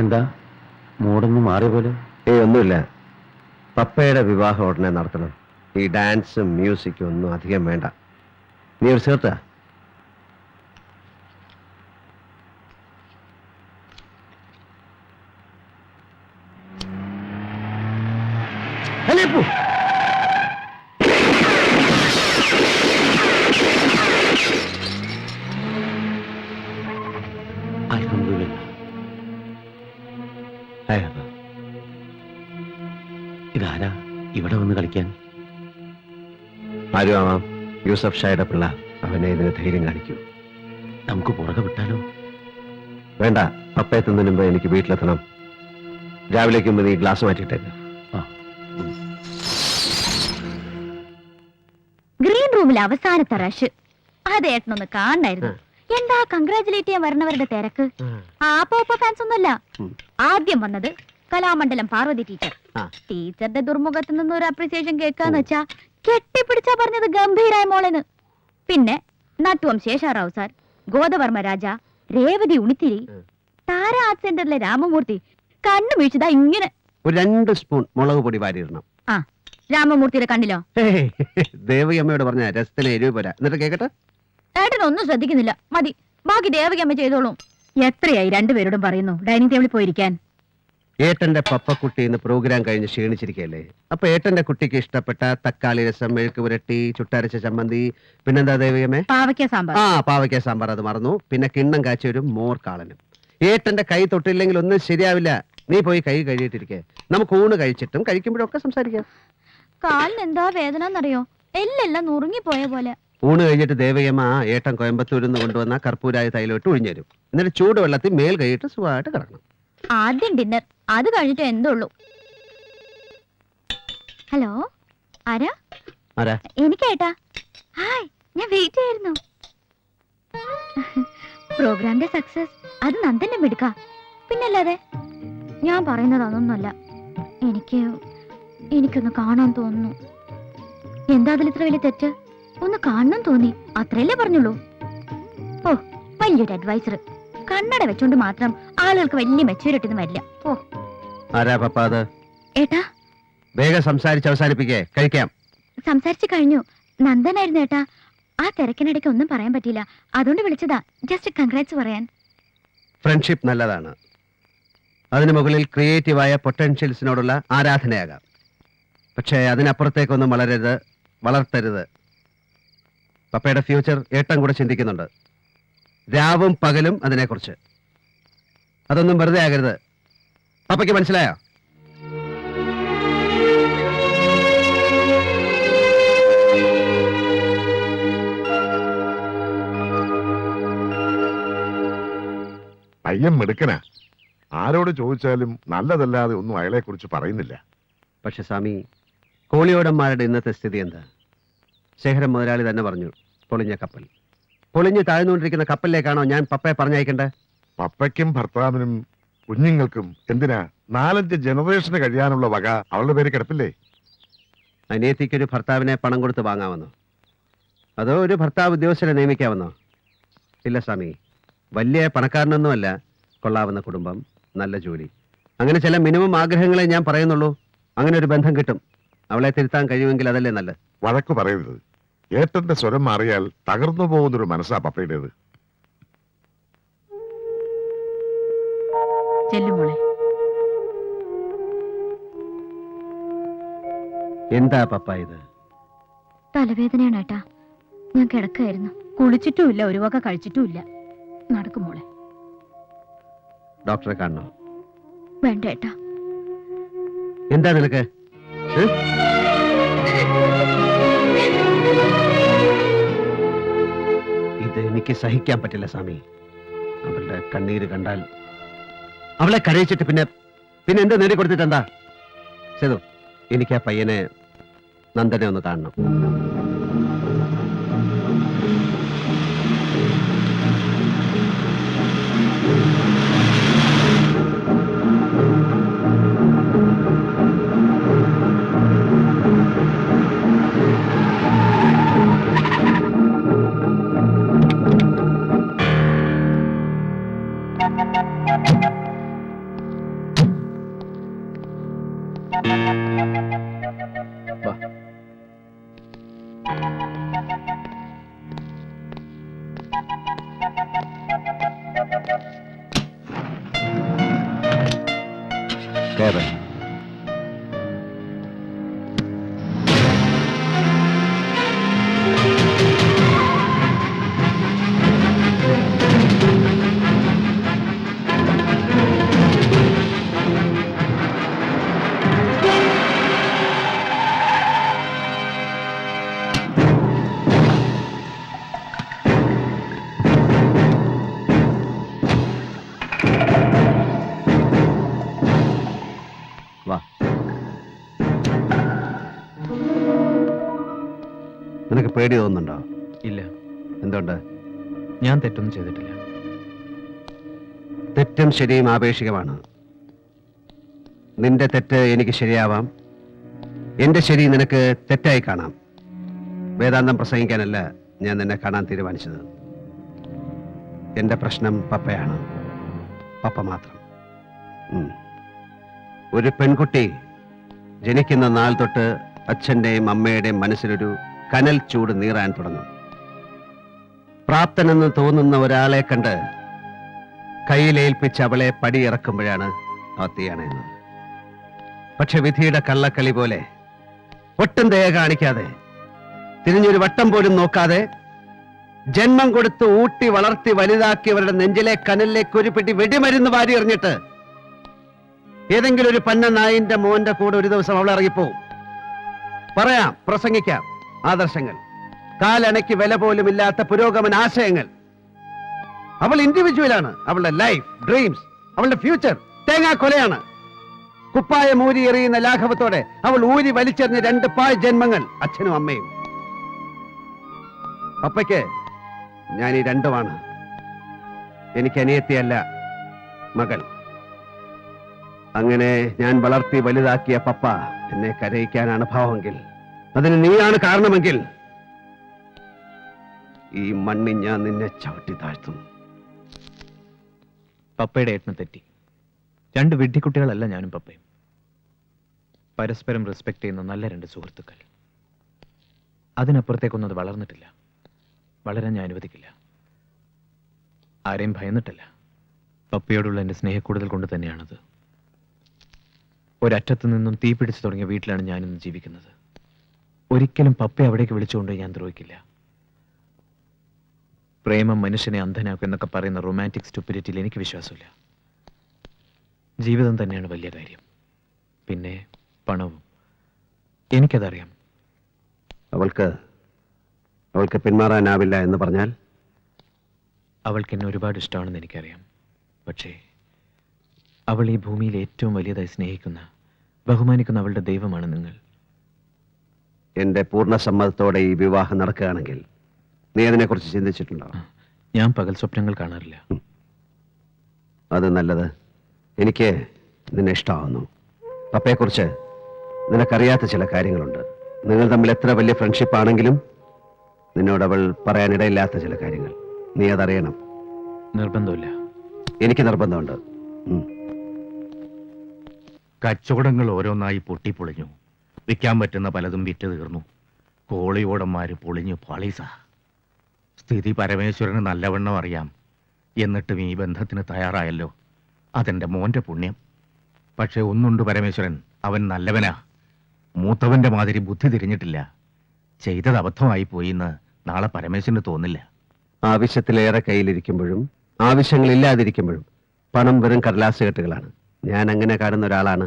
എന്താ മൂടൊന്ന് മാറിയ പോലെ? ഒന്നുമില്ല. പപ്പയുടെ വിവാഹം ഉടനെ നടത്തണം. ഈ ഡാൻസും മ്യൂസിക്കും ഒന്നും അധികം വേണ്ട. നീ ഒരു ചേർത്താ ഇതാരാ ഇവിടെ വന്ന് കളിക്കാൻ? ആരും ആവാം. യൂസഫ് ഷായുടെ പിള്ള. അവനെ ഇതിന് ധൈര്യം കാണിക്കൂ. നമുക്ക് പുറകെ വിട്ടാലോ? വേണ്ട, പപ്പയെത്തുന്നതിന് മുമ്പ് എനിക്ക് വീട്ടിലെത്തണം. രാവിലേക്ക് മുമ്പ് നീ ഗ്ലാസ് മാറ്റിയിട്ടേക്ക്. ഗ്രീൻ റൂമിൽ അവസാനത്തെ റഷ്. അത് ഏട്ടനൊന്ന് കാണായിരുന്നു. എന്താ കൺഗ്രാചുലേറ്റ് ചെയ്യാൻ വരണവരുടെ തിരക്ക്. ആ പോപ്പ ഫാൻസ് ഒന്നുമല്ല. ആദ്യം വന്നത് കലാമണ്ഡലം പാർവതി ടീച്ചർ. ടീച്ചറുടെ ദുർമുഖത്ത് നിന്ന് ഒരു അപ്രീസിയേഷൻ കേൾക്കാന്ന് വെച്ചാ കെട്ടിപ്പിടിച്ചാ പറഞ്ഞത് ഗംഭീരായ മോളെന്ന്. പിന്നെ നട്ടുവം ശേഷാറാവു സാർ, ഗോദവർമ്മ രാജ, രേവതി ഉണിത്തിരി, താര ആർട്ട് സെന്ററിലെ രാമമൂർത്തി കണ്ണു വീഴ്ചതാ ഇങ്ങനെ. ഒരു 2 സ്പൂൺ മുളക് പൊടി വാരിയിടണം. ആ രാമമൂർത്തിയുടെ കണ്ണിലോ? ദേവകിയമ്മയോട് പറഞ്ഞ രസത്തിന് എരിവ് പോരാ. എന്നിട്ട് കേക്കട്ടെ. ഏട്ടനൊന്നും ശ്രദ്ധിക്കുന്നില്ല. മതി, ബാക്കി ദേവകിയമ്മ ചെയ്തോളൂ. എത്രയായി രണ്ടുപേരോടും പറയുന്നു ഡൈനിങ് ടേബിളിൽ പോയിരിക്കാൻ. ഏട്ടന്റെ പപ്പക്കുട്ടി ഇന്ന് പ്രോഗ്രാം കഴിഞ്ഞ് ക്ഷീണിച്ചിരിക്കല്ലേ. അപ്പൊ ഏട്ടന്റെ കുട്ടിക്ക് ഇഷ്ടപ്പെട്ട തക്കാളി രസം, മെഴുക്ക് പുരട്ടി, ചുട്ടരച്ച ചമ്മന്തി, പിന്നെന്താ ദേവിയമ്മേ? പാവയ്ക്ക സാമ്പാർ. പാവയ്ക്ക സാമ്പാർ, അത് മറന്നു. പിന്നെ കിണ്ണം കാച്ചിയ ഒരു മോർ കാളനും. ഏട്ടന്റെ കൈ തൊട്ടില്ലെങ്കിൽ ഒന്നും ശരിയാവില്ല. നീ പോയി കൈ കഴുകിയിട്ടിരിക്കെ. നമുക്ക് ഊണ് കഴിച്ചിട്ടും കഴിക്കുമ്പോഴൊക്കെ സംസാരിക്കാം. കാലിന് എന്താ വേദന എന്നറിയോ? എല്ലെല്ലാം നുറുങ്ങിപ്പോയ പോലെ. ഊണ് കഴിഞ്ഞിട്ട് ദേവയമ്മ ഏട്ടൻ കോയമ്പത്തൂരിൽ നിന്ന് കൊണ്ടുവന്ന കർപ്പൂരായ തൈലോട്ട് ഒഴിഞ്ഞുതരും. എന്നിട്ട് ചൂടുവെള്ളത്തിൽ മേൽ കഴിയിട്ട് സുഖമായിട്ട് കിടക്കണം. ആദ്യം ഡിന്നർ, അത് കഴിഞ്ഞിട്ട് എന്തുള്ളൂ. ഹലോ, ആരാ? ആരാ? എനിക്കേട്ടാ. ഹായ്, ഞാൻ വെയിറ്റ് ചെയ്യായിരുന്നു. പ്രോഗ്രാമിന്റെ സക്സസ് അത് നന്ദന്റെ മിടുക്ക. പിന്നല്ലാതെ ഞാൻ പറയുന്നത് അതൊന്നുമല്ല. എനിക്കൊന്ന് കാണാൻ തോന്നുന്നു. എന്താ അതിൽ ഇത്ര വലിയ തെറ്റ്? ഒന്ന് കാണണം തോന്നി, അത്രയല്ലേ പറഞ്ഞുള്ളൂ. ഓ, വലിയൊരു അഡ്വൈസർ. കണ്ണട വെച്ചോണ്ട് മാത്രം ആളുകൾക്ക് വലിയ മെച്ചൂരിറ്റി ഒന്നും വരില്ല. ഓ, ആരാ പപ്പ അത്? ഏട്ടാ, വേഗം സംസാരിച്ച് അവസാനിപ്പിക്കേ, കഴിക്കാം. സംസാരിച്ചു കഴിഞ്ഞു. നന്ദനായിരുന്നു ഏട്ടാ. ആ തിരക്കിനിടയ്ക്ക് ഒന്നും പറയാൻ പറ്റിയില്ല, അതുകൊണ്ട് വിളിച്ചതാ. ജസ്റ്റ് കൺഗ്രാറ്റ്സ് പറയാൻ. ഫ്രണ്ട്ഷിപ്പ് നല്ലതാണ്. അതിന് മുകളിൽ ക്രിയേറ്റീവായ പൊട്ടൻഷ്യൽസിനോടുള്ള ആരാധനയാകാം. പക്ഷേ അതിനപ്പുറത്തേക്കൊന്നും വളർത്തരുത്. പപ്പയുടെ ഫ്യൂച്ചർ ഏട്ടൻ കൂടെ ചിന്തിക്കുന്നുണ്ട്. രാവും പകലും അതിനെക്കുറിച്ച്. അതൊന്നും വെറുതെ ആകരുത്. പപ്പയ്ക്ക് മനസ്സിലായോ? പയ്യൻ മിടുക്കനാ. ആരോട് ചോദിച്ചാലും നല്ലതല്ലാതെ ഒന്നും അയാളെ കുറിച്ച് പറയുന്നില്ല. പക്ഷെ സ്വാമി, കോളിയോടന്മാരുടെ ഇന്നത്തെ സ്ഥിതി എന്താ? ശേഖരൻ മുതലാളി തന്നെ പറഞ്ഞു, പൊളിഞ്ഞ കപ്പൽ. പൊളിഞ്ഞ് താഴ്ന്നുകൊണ്ടിരിക്കുന്ന കപ്പലിലേക്കാണോ ഞാൻ പപ്പയെ പറഞ്ഞയക്കണ്ടേ? പപ്പയ്ക്കും ഭർത്താവിനും കുഞ്ഞുങ്ങൾക്കും എന്തിനാ 4-5 ജനറേഷന് കഴിയാനുള്ള വക അവളുടെ പേര് കിടപ്പില്ലേ? അനിയത്തിക്കൊരു ഭർത്താവിനെ പണം കൊടുത്ത് വാങ്ങാമെന്നോ? അതോ ഒരു ഭർത്താവ് ഉദ്യോഗസ്ഥരെ നിയമിക്കാമെന്നോ? ഇല്ല സ്വാമി, വലിയ പണക്കാരനൊന്നുമല്ല, കൊള്ളാവുന്ന കുടുംബം, നല്ല ജോലി, അങ്ങനെ ചില മിനിമം ആഗ്രഹങ്ങളെ ഞാൻ പറയുന്നുള്ളൂ. അങ്ങനെ ഒരു ബന്ധം കിട്ടും. അവളെ തിരുത്താൻ കഴിയുമെങ്കിൽ അതല്ലേ നല്ലത്. വഴക്ക് പറയരുത്. ഏട്ടന്റെ സ്വരം മാറിയാൽ തകർന്നു പോകുന്നൊരു മനസ്സാ പപ്പയുടേത്. ചെല്ലുമോളെ. എന്താ പപ്പ ഇത്? തലവേദനയാണ് ഏട്ടാ. ഞാൻ കിടക്കായിരുന്നു. കുളിച്ചിട്ടുമില്ല, ഒരു വക കഴിച്ചിട്ടുമില്ല. നടക്കുമോളെ. ഡോക്ടറെ കാണണോ? വേണ്ട ഏട്ടാ. എന്താ നിനക്ക്? ഇത് എനിക്ക് സഹിക്കാൻ പറ്റില്ല സ്വാമി. അവളുടെ കണ്ണീര് കണ്ടാൽ, അവളെ കരയിച്ചിട്ട് പിന്നെ എന്താ നേടിക്കൊടുത്തിട്ട് എന്താ? സേതു, എനിക്ക് ആ പയ്യനെ, നന്ദനെ ഒന്ന് കാണണം. കയറ്. വാ. നിനക്ക് പേടി തോന്നുന്നുണ്ടോ? ഇല്ല, എന്തുകൊണ്ട്? ഞാൻ തെറ്റൊന്നും ചെയ്തിട്ടില്ല. തെറ്റും ശരിയും ആപേക്ഷികമാണ്. നിന്റെ തെറ്റ് എനിക്ക് ശരിയാവാം, എന്റെ ശരി നിനക്ക് തെറ്റായി കാണാം. വേദാന്തം പ്രസംഗിക്കാനല്ല ഞാൻ നിന്നെ കാണാൻ തീരുമാനിച്ചത്. എന്റെ പ്രശ്നം പപ്പയാണ്, പപ്പ മാത്രം. ഒരു പെൺകുട്ടി ജനിക്കുന്ന നാൾ തൊട്ട് അച്ഛന്റെയും അമ്മയുടെയും മനസ്സിലൊരു കനൽ ചൂട് നീറാൻ തുടങ്ങും. പ്രാപ്തനെന്ന് തോന്നുന്ന ഒരാളെ കണ്ട് കയ്യിലേൽപ്പിച്ച് അവളെ പടിയിറക്കുമ്പോഴാണ് ആ തീയണയുന്നത്. പക്ഷെ വിധിയുടെ കള്ളക്കളി പോലെ ഒട്ടും ദയ കാണിക്കാതെ, തിരിഞ്ഞൊരു വട്ടം പോലും നോക്കാതെ, ജന്മം കൊടുത്ത് ഊട്ടി വളർത്തി വലുതാക്കിയവരുടെ നെഞ്ചിലെ കനലിലേക്ക് ഒരു പെട്ടി വെടിമരുന്ന് വാരി എറിഞ്ഞിട്ട് ഏതെങ്കിലും ഒരു പന്ന നായിന്റെ മോന്റെ കൂടെ ഒരു ദിവസം അവൾ ഇറങ്ങിപ്പോവും. പറയാം, പ്രസംഗിക്കാം ആദർശങ്ങൾ, കാലണയ്ക്ക് വില പോലും ഇല്ലാത്ത പുരോഗമന ആശയങ്ങൾ. അവൾ ഇൻഡിവിജ്വലാണ്. അവളുടെ ലൈഫ്, ഡ്രീംസ്, അവളുടെ ഫ്യൂച്ചർ തേങ്ങാക്കൊലയാണ്. കുപ്പായം ഊരി എറിയുന്ന ലാഘവത്തോടെ അവൾ ഊരി വലിച്ചെറിഞ്ഞ 2 പായ് ജന്മങ്ങൾ, അച്ഛനും അമ്മയും. പപ്പയ്ക്ക് ഞാൻ ഈ 2മാണ്. എനിക്ക് അനിയത്തിയല്ല, മകൾ. അങ്ങനെ ഞാൻ വളർത്തി വലുതാക്കിയ പപ്പ എന്നെ കരയിക്കാനാണ് ഭാവമെങ്കിൽ, അതിന് നീയാണ് കാരണമെങ്കിൽ, ഈ മണ്ണിൽ ഞാൻ നിന്നെ ചവിട്ടി താഴ്ത്തും. പപ്പയുടെ ഏട്ടന് തെറ്റി. 2 വിഡ്ഢിക്കുട്ടികളല്ല ഞാനും പപ്പയും. പരസ്പരം റെസ്പെക്ട് ചെയ്യുന്ന നല്ല 2 സുഹൃത്തുക്കൾ. അതിനപ്പുറത്തേക്കൊന്നും അത് വളർന്നിട്ടില്ല, വളരാൻ ഞാൻ അനുവദിക്കില്ല. ആരെയും ഭയന്നിട്ടല്ല, പപ്പയോടുള്ള എൻ്റെ സ്നേഹക്കൂടുതൽ കൊണ്ട് തന്നെയാണത്. ഒരറ്റത്തു നിന്നും തീ പിടിച്ചു തുടങ്ങിയ വീട്ടിലാണ് ഞാനിന്ന് ജീവിക്കുന്നത്. ഒരിക്കലും പപ്പയെ അവിടേക്ക് വിളിച്ചുകൊണ്ട് ഞാൻ ദ്രോഹിക്കില്ല. പ്രേമം മനുഷ്യനെ അന്ധനാക്കും എന്നൊക്കെ പറയുന്ന റൊമാൻറ്റിക് സ്റ്റുപ്പിഡിറ്റിയിൽ എനിക്ക് വിശ്വാസമില്ല. ജീവിതം തന്നെയാണ് വലിയ കാര്യം, പിന്നെ പണവും. എനിക്കതറിയാം. അവൾക്ക് പിന്മാറാനാവില്ല എന്ന് പറഞ്ഞാൽ? അവൾക്ക് എന്നെ ഒരുപാട് ഇഷ്ടമാണെന്ന് എനിക്കറിയാം. പക്ഷേ അവൾ ഈ ഭൂമിയിൽ ഏറ്റവും വലിയതായി സ്നേഹിക്കുന്ന, ബഹുമാനിക്കുന്ന അവളുടെ ദൈവമാണ് നിങ്ങൾ. എന്റെ പൂർണ്ണ സമ്മതത്തോടെ ഈ വിവാഹം നടക്കുകയാണെങ്കിൽ നീ അതിനെക്കുറിച്ച് ചിന്തിച്ചിട്ടുണ്ടോ? ഞാൻ പകൽ സ്വപ്നങ്ങൾ കാണാറില്ല. അത് നല്ലത്. എനിക്ക് നിന്നെ ഇഷ്ടമാവുന്നു. പപ്പയെക്കുറിച്ച് നിനക്കറിയാത്ത ചില കാര്യങ്ങളുണ്ട്. നിങ്ങൾ തമ്മിൽ എത്ര വലിയ ഫ്രണ്ട്ഷിപ്പ് ആണെങ്കിലും നിന്നോട് അവൾ പറയാനിടയില്ലാത്ത ചില കാര്യങ്ങൾ. നീ അതറിയണം. നിർബന്ധമില്ല. എനിക്ക് നിർബന്ധമുണ്ട്. കച്ചവടങ്ങൾ ഓരോന്നായി പൊട്ടിപ്പൊളിഞ്ഞു. വിൽക്കാൻ പറ്റുന്ന പലതും വിറ്റ് തീർന്നു. കോളിയോടന്മാര് പൊളിഞ്ഞു പാളീസ. സ്ഥിതി പരമേശ്വരന് നല്ലവണ്ണം അറിയാം. എന്നിട്ടും ഈ ബന്ധത്തിന് തയ്യാറായല്ലോ. അതെന്റെ മോന്റെ പുണ്യം. പക്ഷെ ഒന്നുണ്ട് പരമേശ്വരൻ, അവൻ നല്ലവനാ. മൂത്തവന്റെ മാതിരി ബുദ്ധി തിരിഞ്ഞിട്ടില്ല. ചെയ്തത് അബദ്ധമായി പോയിന്ന് നാളെ പരമേശ്വരന് തോന്നില്ല. ആവശ്യത്തിലേറെ കയ്യിലിരിക്കുമ്പോഴും ആവശ്യങ്ങളില്ലാതിരിക്കുമ്പോഴും പണം വെറും കടലാസ് കെട്ടുകളാണ്. ഞാൻ അങ്ങനെ കാണുന്ന ഒരാളാണ്.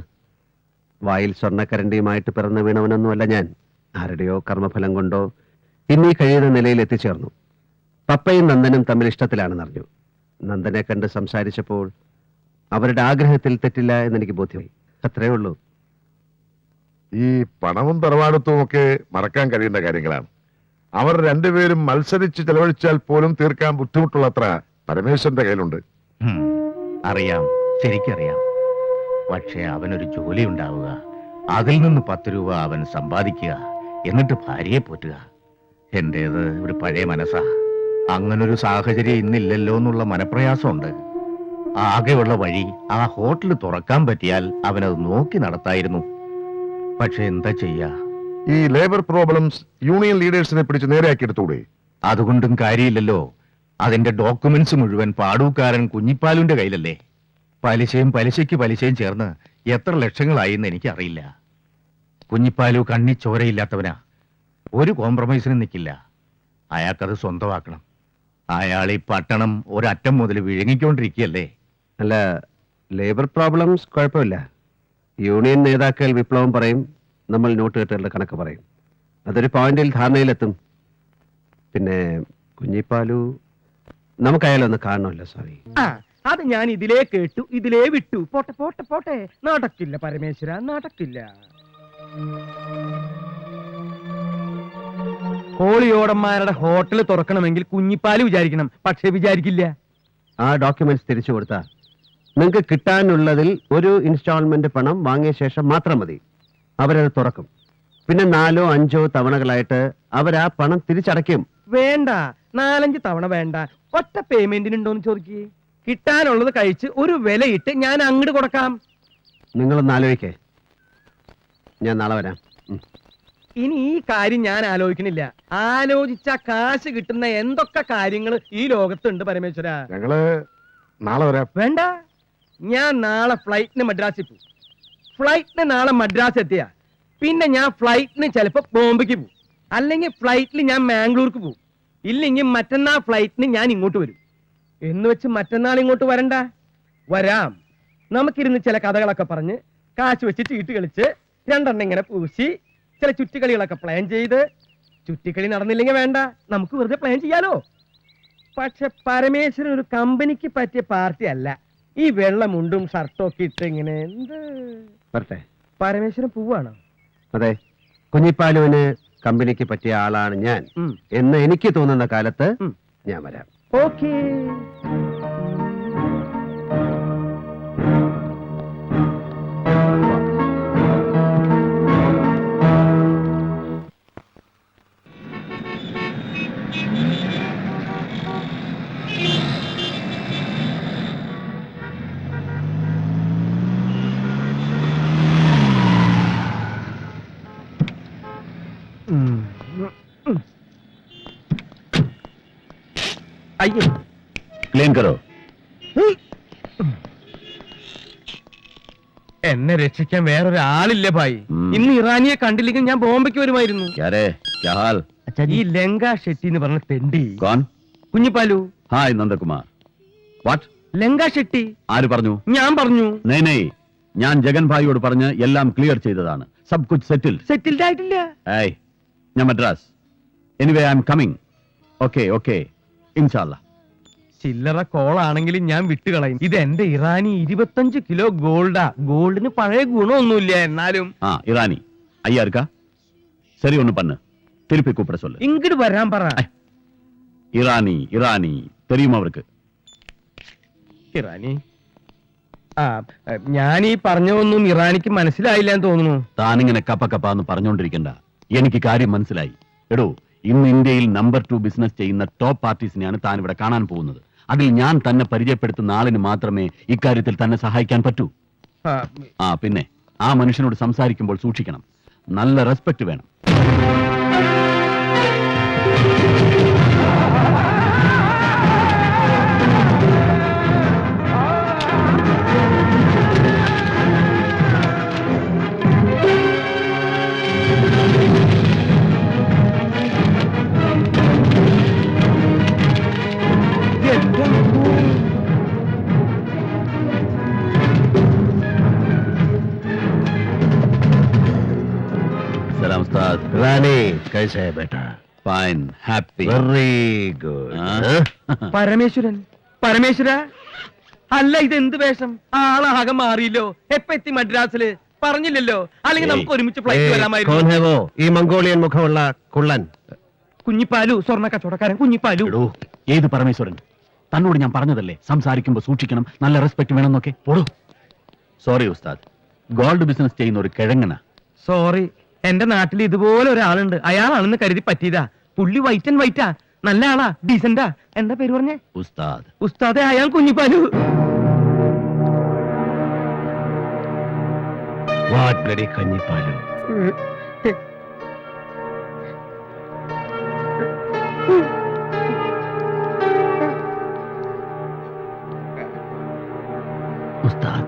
വായിൽ സ്വർണ്ണക്കരണ്ടിയുമായിട്ട് പിറന്നു വീണവനൊന്നുമല്ല ഞാൻ. ആരുടെയോ കർമ്മഫലം കൊണ്ടോ ഇന്നീ കഴിയുന്ന നിലയിൽ എത്തിച്ചേർന്നു. പപ്പയും നന്ദനും തമ്മിൽ ഇഷ്ടത്തിലാണെന്നറിഞ്ഞു. നന്ദനെ കണ്ട് സംസാരിച്ചപ്പോൾ അവരുടെ ആഗ്രഹത്തിൽ തെറ്റില്ല എന്നെനിക്ക് ബോധ്യമായി. അത്രേ ഉള്ളൂ. ഈ പണവും തറവാടത്വവും ഒക്കെ മറക്കാൻ കഴിയുന്ന കാര്യങ്ങളാണ്. അവർ 2 പേരും മത്സരിച്ച് ചെലവഴിച്ചാൽ പോലും തീർക്കാൻ ബുദ്ധിമുട്ടുള്ളത്ര പരമേശ്വരന്റെ കയ്യിലുണ്ട്. അറിയാം, ശരിക്കറിയാം. പക്ഷെ അവനൊരു ജോലി ഉണ്ടാവുക, അതിൽ നിന്ന് 10 രൂപ അവൻ സമ്പാദിക്കുക, എന്നിട്ട് ഭാര്യയെ പോറ്റുക. എന്റേത് ഒരു പഴയ മനസ്സാ. അങ്ങനൊരു സാഹചര്യം ഇന്നില്ലല്ലോ എന്നുള്ള മനപ്രയാസമുണ്ട്. ആകെയുള്ള വഴി ആ ഹോട്ടൽ തുറക്കാൻ പറ്റിയാൽ അവനത് നോക്കി നടത്തായിരുന്നു. പക്ഷെ എന്താ ചെയ്യാ? ഈ ലേബർ പ്രോബ്ലംസ് യൂണിയൻ ലീഡേഴ്സിനെ പിടിച്ച് നേരെയാക്കിയെടുത്തൂടെ? അതുകൊണ്ടും കാര്യമില്ലല്ലോ. അതിന്റെ ഡോക്യുമെന്റ്സ് മുഴുവൻ പാടൂക്കാരൻ കുഞ്ഞിപ്പാലുവിന്റെ കയ്യിലല്ലേ. പലിശയും പലിശയ്ക്ക് പലിശയും ചേർന്ന് എത്ര ലക്ഷങ്ങളായി എന്ന് എനിക്കറിയില്ല. കുഞ്ഞിപ്പാലു കണ്ണി ചോരയില്ലാത്തവനാ, ഒരു കോംപ്രമൈസിനും നിൽക്കില്ല. അയാൾക്കത് സ്വന്തമാക്കണം. അയാൾ ഈ പട്ടണം ഒരറ്റം മുതൽ വിഴുങ്ങിക്കൊണ്ടിരിക്കുകയല്ലേ. അല്ല, ലേബർ പ്രോബ്ലംസ് കുഴപ്പമില്ല. യൂണിയൻ നേതാക്കൾ വിപ്ലവം പറയും, നമ്മൾ നോട്ട് കെട്ടുകളുടെ കണക്ക് പറയും. അതൊരു പോയിന്റിൽ ധാരണയിലെത്തും. പിന്നെ കുഞ്ഞിപ്പാലു നമുക്കയാലൊന്ന് കാണണമല്ലോ സ്വാമി. അത് ഞാൻ ഇതിലേ കേട്ടു, ഇതിലേ വിട്ടു. പോട്ടെ പോട്ടെ പോട്ടെ, നടക്കില്ല പരമേശ്വര, നടക്കില്ല. കോളിയോടന്മാരുടെ ഹോട്ടൽ തുറക്കണമെങ്കിൽ കുഞ്ഞിപ്പാല് വിചാരിക്കണം, പക്ഷെ വിചാരിക്കില്ല. ആ ഡോക്യുമെന്റ്സ് തിരിച്ചു കൊടുത്താൽ നിങ്ങൾക്ക് കിട്ടാനുള്ളതിൽ ഒരു ഇൻസ്റ്റാൾമെന്റ് പണം വാങ്ങിയ ശേഷം മാത്രം മതി. അവരത് തുറക്കും. പിന്നെ 4 or 5 തവണകളായിട്ട് അവരാ പണം തിരിച്ചടയ്ക്കും. വേണ്ട, 4-5 തവണ വേണ്ട, ഒറ്റ പേയ്മെന്റിനുണ്ടോന്ന് ചോദിക്കേ. കിട്ടാനുള്ളത് കഴിച്ച് ഒരു വിലയിട്ട് ഞാൻ അങ്ങോട്ട് കൊടുക്കാം. നിങ്ങളൊന്ന് ആലോചിക്കേ. ഞാൻ നാളെ വരാം. ഇനി ഈ കാര്യം ഞാൻ ആലോചിക്കണില്ല. ആലോചിച്ച കാശ് കിട്ടുന്ന എന്തൊക്കെ കാര്യങ്ങൾ ഈ ലോകത്തുണ്ട് പരമേശ്വര. ഞങ്ങള് നാളെ വരാം. വേണ്ട, ഞാൻ നാളെ ഫ്ലൈറ്റിന് മദ്രാസിൽ പോകും. ഫ്ലൈറ്റിന് നാളെ മദ്രാസ് എത്തിയ പിന്നെ ഞാൻ ഫ്ലൈറ്റിന് ചിലപ്പോ ബോംബെക്ക് പോകും, അല്ലെങ്കിൽ ഫ്ലൈറ്റിൽ ഞാൻ മാംഗ്ലൂർക്ക് പോകും, ഇല്ലെങ്കിൽ മറ്റന്നാൾ ഫ്ലൈറ്റിന് ഞാൻ ഇങ്ങോട്ട് വരും. എന്ന് വെച്ച് മറ്റന്നാൾ ഇങ്ങോട്ട് വരണ്ട. വരാം. നമുക്കിരുന്ന് ചില കഥകളൊക്കെ പറഞ്ഞ് കാശ് വെച്ച് ചീട്ട് കളിച്ച് 2 എണ്ണം ഇങ്ങനെ പൂശി ചില ചുറ്റിക്കളികളൊക്കെ പ്ലാൻ ചെയ്ത്, ചുറ്റിക്കളി നടന്നില്ലെങ്കിൽ വേണ്ട, നമുക്ക് വെറുതെ പ്ലാൻ ചെയ്യാലോ. പക്ഷെ പരമേശ്വരൻ ഒരു കമ്പനിക്ക് പറ്റിയ പാർട്ടി അല്ല. ഈ വെള്ളമുണ്ടും ഷർട്ടും ഒക്കെ ഇട്ട് ഇങ്ങനെ എന്ത് വരട്ടെ. പരമേശ്വരൻ പോവാണോ? അതെ, കുഞ്ഞിപ്പാലുവിന് കമ്പനിക്ക് പറ്റിയ ആളാണ് ഞാൻ എന്ന് എനിക്ക് തോന്നുന്ന കാലത്ത് ഞാൻ വരാം. ഓക്കേ. അയ്യോ, ക്ലീൻ കറോ. എന്നെ രക്ഷിക്കാൻ വേറൊരാളില്ല ഭായി. ഇന്ന് ഇറാനിയെ കണ്ടില്ലെങ്കിൽ ഞാൻ ബോംബെക്ക് വരുമായിരുന്നു. क्या हाल? ഈ ലങ്ക ഷെട്ടി എന്ന് പറഞ്ഞ തെണ്ടി. कौन? കുഞ്ഞിപ്പാലു. ഹായ് നന്ദകുമാർ. വാട്ട്? ലങ്ക ഷെട്ടി. ആര് പറഞ്ഞു? ഞാൻ പറഞ്ഞു. നെയ് ഞാൻ ജഗൻ ഭായിയോട് പറഞ്ഞ് എല്ലാം ക്ലിയർ ചെയ്തതാണ്. സബ് കുച്ച് സെറ്റിൽ. സെറ്റിൽഡ് ആയിട്ടില്ല. ഏയ്, ഞാൻ Madras. Anyway I am coming. Okay okay, ഇൻഷാല്ലാ. ചില്ലറ കോളാണെങ്കിലും ഞാൻ വിട്ടുകളയും. ഇത് എന്റെ ഇറാനി 25 കിലോ ഗോൾഡാ. ഗോൾഡിന് പഴയ ഗുണമൊന്നുമില്ല, എന്നാലും. ഇറാനി ஐயா இருக்கா? சரி ஒண்ணு பண்ணு, திருப்பி கூப்பிட சொல்லு. ഇങ്ങോട്ട് വരാൻ പറ. இரானி இரானி தெரியுமா அவருக்கு? ഇറാനി. ഞാൻ ഈ പറഞ്ഞതൊന്നും ഇറാനിക്ക് മനസ്സിലായില്ല എന്ന് തോന്നുന്നു. താനിങ്ങനെ കപ്പ കപ്പ എന്ന് പറഞ്ഞുകൊണ്ടിരിക്കണ്ട, എനിക്ക് കാര്യം മനസ്സിലായി. എടോ, ഇന്ന് ഇന്ത്യയിൽ നമ്പർ 2 ബിസിനസ് ചെയ്യുന്ന ടോപ്പ് പാർട്ടീസിനെയാണ് താൻ ഇവിടെ കാണാൻ പോകുന്നത്. അതിൽ ഞാൻ തന്നെ പരിചയപ്പെടുത്തുന്ന ആളിന് മാത്രമേ ഇക്കാര്യത്തിൽ തന്നെ സഹായിക്കാൻ പറ്റൂ. പിന്നെ ആ മനുഷ്യനോട് സംസാരിക്കുമ്പോൾ സൂക്ഷിക്കണം, നല്ല റെസ്പെക്ട് വേണം. सलाम उस्ताद. रानी कैसे है बेटा? Fine, happy. Very good. Parameswaran. Parameswara, അല്ല ഇത് എന്ത് വേഷം? ആളാകെ മാറിയില്ലോ. എപ്പ എത്തി മദ്രാസില്? പറഞ്ഞില്ലല്ലോ. അല്ലെങ്കിൽ നമുക്ക് ഒരുമിച്ച് ഫ്ലൈറ്റ് വരാമായിരുന്നു. ഈ മംഗോളിയൻ മുഖമുള്ള കുള്ളൻ. കുഞ്ഞിപ്പാലു, സ്വർണ്ണ കച്ചവടക്കാരൻ കുഞ്ഞിപ്പാലു. എടോ, ഏത് പരമേശ്വരൻ? തന്നോട് ഞാൻ പറഞ്ഞതല്ലേ സംസാരിക്കുമ്പോൾ സൂക്ഷിക്കണം, നല്ല റെസ്പെക്ട് വേണമെന്നൊക്കെ. ഓടോ. സോറി ഉസ്താദ്, ഗോൾഡ് ബിസിനസ് ചെയ്യുന്ന ഒരു കിഴങ്ങനാ. സോറി, എന്റെ നാട്ടിൽ ഇതുപോലെ ഒരാളുണ്ട്. അയാളാണെന്ന് കരുതി പറ്റിയതാ. പുള്ളി വൈറ്റ് ആൻഡ് വൈറ്റാ, നല്ല ആളാ, ഡീസന്റാ. എന്താ പേര് പറഞ്ഞേ? ഉസ്താദ്. ഉസ്താദെ, അയാൾ കുഞ്ഞിപ്പാലു. What bloody Kunjippalu. ഉസ്താദ്